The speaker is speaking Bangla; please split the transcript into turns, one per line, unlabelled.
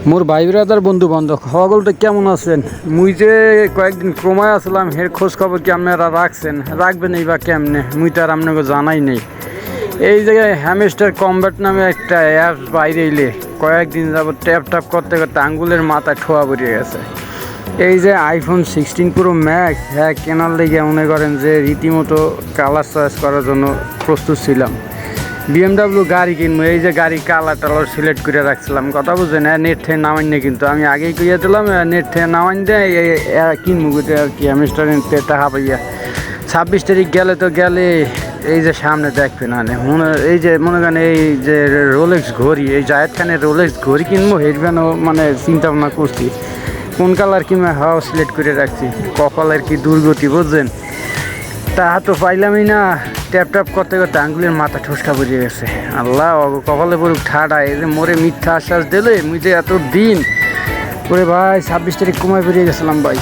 মোর ভাই ব্রাদার বন্ধু বান্ধব সকলটা কেমন আছেন? মুই যে কয়েকদিন ক্রমায় আসলাম এর খোঁজ খবর কি আপনারা রাখছেন, রাখবেন এই বা কেমনে মুই তো আর আপনাকে জানাই নেই। এই জায়গায় হ্যামস্টার কম্ব্যাট নামে একটা অ্যাপস বাইরে এলে কয়েকদিন যাবত ট্যাপ ট্যাপ করতে করতে আঙ্গুলের মাথায় ঠোয়া বেরিয়ে গেছে। এই যে আইফোন 16 প্রো ম্যাক্স হ্যাঁ কেনার লেগে মনে করেন যে রীতিমতো কালার চয়েস করার জন্য প্রস্তুত ছিলাম। BMW গাড়ি কিনবো, এই যে গাড়ি কালার টালার সিলেক্ট করে রাখছিলাম, কথা বুঝছেন? নেট থেকে নামাইন না, কিন্তু আমি আগেই কইয়া দিলাম নেট থেকে নামাইন দেয় কিনবো গোটে আর কি রেস্টুরেন্টে টাকা পাইয়া। 26 তারিখ গেলে তো গেলে এই যে সামনে দেখবেন এই যে মনে করেন এই যে রোলেক্স ঘড়ি, এই জায়েদ খানের রোলেক্স ঘড়ি কিনবো হেডব্যানও মানে চিন্তা ভাবনা করছি কোন কালার কিনবো, হাও সিলেক্ট করে রাখছি। কপালের কি দুর্গতি বুঝছেন, তাহা তো পাইলামই না। ট্যাপ ট্যাপ করতে করতে আঙ্গুলের মাথা ঠুসকা বেরিয়ে গেছে। আল্লাহ কপালে পড়ুক ঠাডা, এই যে মোরে মিথ্যা আশ্বাস দিলে মুই যে এত দিন করে ভাই 26 তারিখ কমায় বেরিয়ে গেছিলাম ভাই।